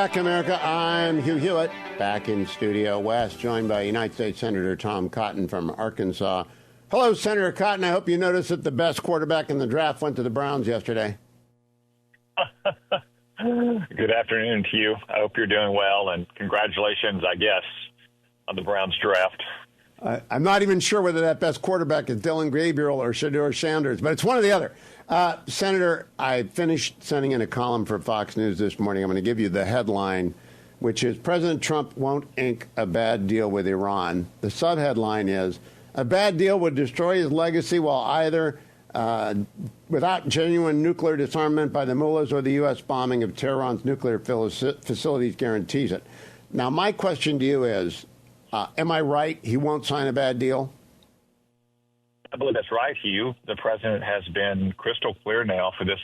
back, America. I'm Hugh Hewitt, back in Studio West, joined by United States Senator Tom Cotton from Arkansas. Hello, Senator Cotton. I hope you noticed that the best quarterback in the draft went to the Browns yesterday. Good afternoon to you. I hope you're doing well, and congratulations, I guess, on the Browns draft. I'm not even sure whether that best quarterback is Dylan Gabriel or Shedeur Sanders, but it's one or the other. Senator, I finished sending in a column for Fox News this morning. I'm going to give you the headline, which is President Trump won't ink a bad deal with Iran. The subheadline is, a bad deal would destroy his legacy while either without genuine nuclear disarmament by the mullahs or the U.S. bombing of Tehran's nuclear facilities guarantees it. Now, my question to you is, am I right? He won't sign a bad deal? I believe that's right, Hugh. The president has been crystal clear now for this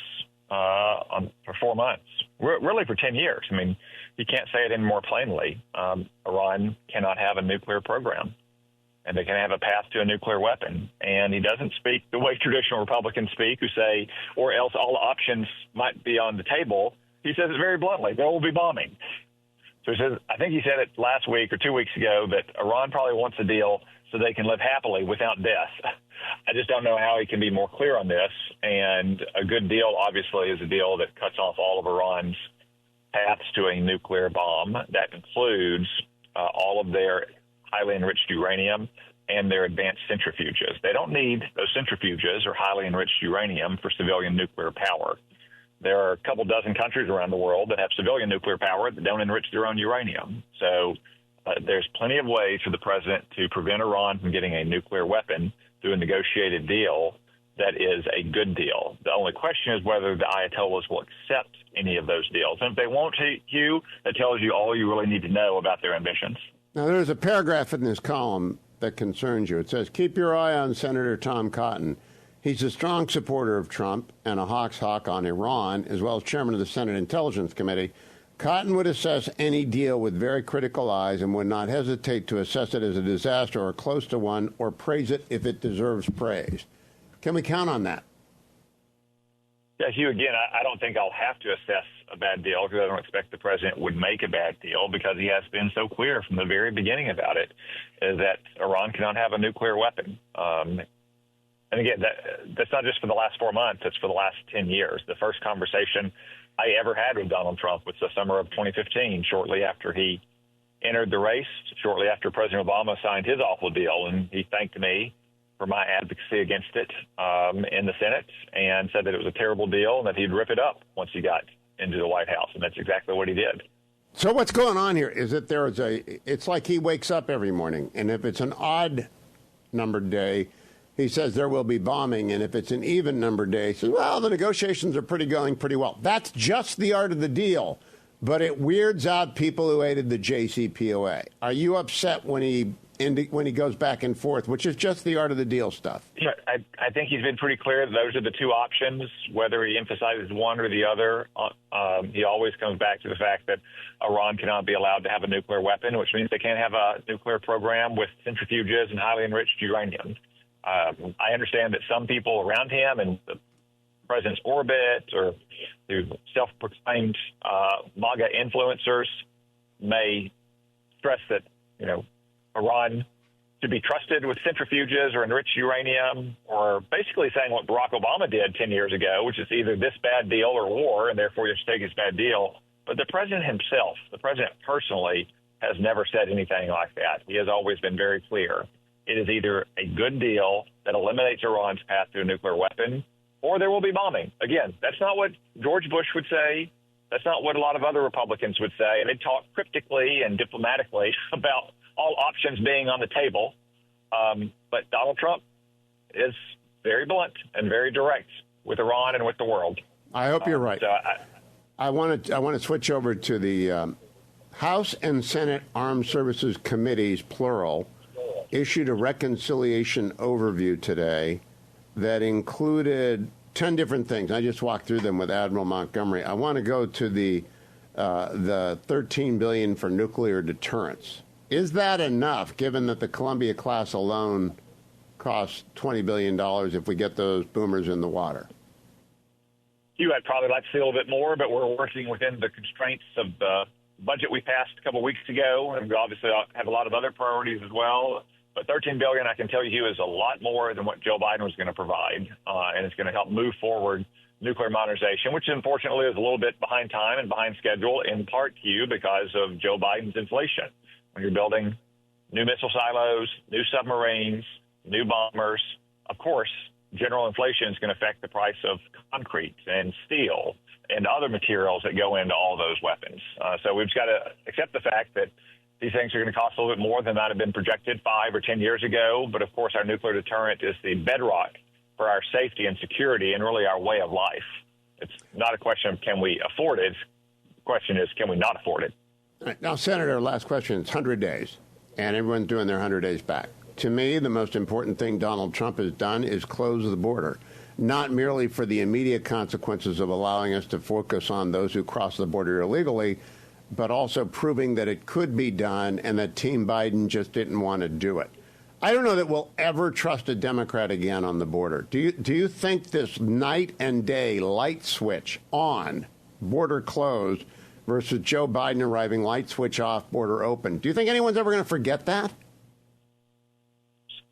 for 4 months, really for 10 years. I mean, he can't say it any more plainly. Iran cannot have a nuclear program, and they can have a path to a nuclear weapon. And he doesn't speak the way traditional Republicans speak, who say, or else all options might be on the table. He says it very bluntly, there will be bombing. So he says, I think he said it last week or 2 weeks ago, that Iran probably wants a deal so they can live happily without death. I just don't know how he can be more clear on this. And a good deal, obviously, is a deal that cuts off all of Iran's paths to a nuclear bomb. That includes all of their highly enriched uranium and their advanced centrifuges. They don't need those centrifuges or highly enriched uranium for civilian nuclear power. There are a couple dozen countries around the world that have civilian nuclear power that don't enrich their own uranium. So there's plenty of ways for the president to prevent Iran from getting a nuclear weapon through a negotiated deal that is a good deal. The only question is whether the Ayatollahs will accept any of those deals. And if they won't, Hugh, that tells you all you really need to know about their ambitions. Now, there's a paragraph in this column that concerns you. It says, keep your eye on Senator Tom Cotton. He's a strong supporter of Trump and a hawk's hawk on Iran, as well as chairman of the Senate Intelligence Committee. Cotton would assess any deal with very critical eyes and would not hesitate to assess it as a disaster or close to one or praise it if it deserves praise. Can we count on that? Yeah, Hugh, again, I don't think I'll have to assess a bad deal because I don't expect the president would make a bad deal because he has been so clear from the very beginning about it, is that Iran cannot have a nuclear weapon. And again, that's not just for the last 4 months. It's for the last 10 years. The first conversation I ever had with Donald Trump was the summer of 2015, shortly after he entered the race, shortly after President Obama signed his awful deal. And he thanked me for my advocacy against it in the Senate and said that it was a terrible deal and that he'd rip it up once he got into the White House. And that's exactly what he did. So what's going on here is that it's like he wakes up every morning. And if it's an odd numbered day, he says there will be bombing, and if it's an even number day, he says, well, the negotiations are going pretty well. That's just the art of the deal, but it weirds out people who hated the JCPOA. Are you upset when he goes back and forth, which is just the art of the deal stuff? Yeah, I think he's been pretty clear that those are the two options, whether he emphasizes one or the other. He always comes back to the fact that Iran cannot be allowed to have a nuclear weapon, which means they can't have a nuclear program with centrifuges and highly enriched uranium. I understand that some people around him and the president's orbit or through self-proclaimed MAGA influencers may stress that, Iran should be trusted with centrifuges or enriched uranium, or basically saying what Barack Obama did 10 years ago, which is either this bad deal or war, and therefore you should take his bad deal. But the president himself, the president personally, has never said anything like that. He has always been very clear. It is either a good deal that eliminates Iran's path to a nuclear weapon, or there will be bombing. Again, that's not what George Bush would say. That's not what a lot of other Republicans would say. And they talk cryptically and diplomatically about all options being on the table. But Donald Trump is very blunt and very direct with Iran and with the world. I hope you're right. So I want to switch over to the House and Senate Armed Services Committees, plural, issued a reconciliation overview today that included 10 different things. I just walked through them with Admiral Montgomery. I want to go to the $13 billion for nuclear deterrence. Is that enough, given that the Columbia class alone costs $20 billion if we get those boomers in the water? Hugh, I'd probably like to see a little bit more, but we're working within the constraints of the budget we passed a couple of weeks ago, and we obviously have a lot of other priorities as well. But $13 billion, I can tell you, is a lot more than what Joe Biden was going to provide, and it's going to help move forward nuclear modernization, which unfortunately is a little bit behind time and behind schedule, in part, Hugh, because of Joe Biden's inflation. When you're building new missile silos, new submarines, new bombers, of course, general inflation is going to affect the price of concrete and steel and other materials that go into all those weapons. So we've just got to accept the fact that these things are going to cost a little bit more than might have been projected 5 or 10 years ago. But, of course, our nuclear deterrent is the bedrock for our safety and security and really our way of life. It's not a question of can we afford it. The question is, can we not afford it? All right, now, Senator, last question. It's 100 days, and everyone's doing their 100 days back. To me, the most important thing Donald Trump has done is close the border, not merely for the immediate consequences of allowing us to focus on those who cross the border illegally, but also proving that it could be done and that Team Biden just didn't want to do it. I don't know that we'll ever trust a Democrat again on the border. Do you think this night and day light switch on, border closed, versus Joe Biden arriving, light switch off, border open, do you think anyone's ever going to forget that?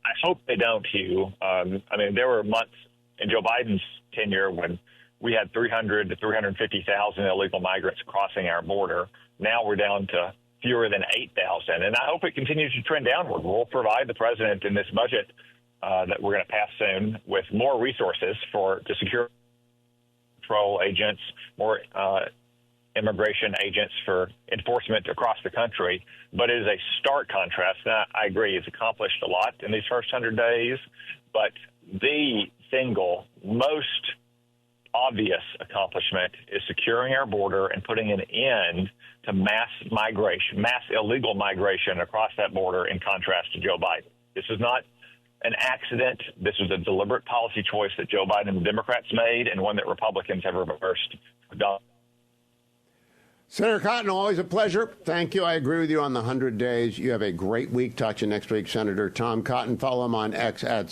I hope they don't, Hugh. I mean, there were months in Joe Biden's tenure when we had 300 to 350,000 illegal migrants crossing our border. Now we're down to fewer than 8,000. And I hope it continues to trend downward. We'll provide the president in this budget that we're going to pass soon with more resources to secure patrol agents, more immigration agents for enforcement across the country. But it is a stark contrast. And I agree, it's accomplished a lot in these first 100 days. But the single most obvious accomplishment is securing our border and putting an end to mass illegal migration across that border, in contrast to Joe Biden. This is not an accident. This was a deliberate policy choice that Joe Biden and the Democrats made, and one that Republicans have reversed. Senator Cotton, always a pleasure. Thank you. I agree with you on the 100 days. You have a great week. Talk to you next week, Senator Tom Cotton. Follow him on X at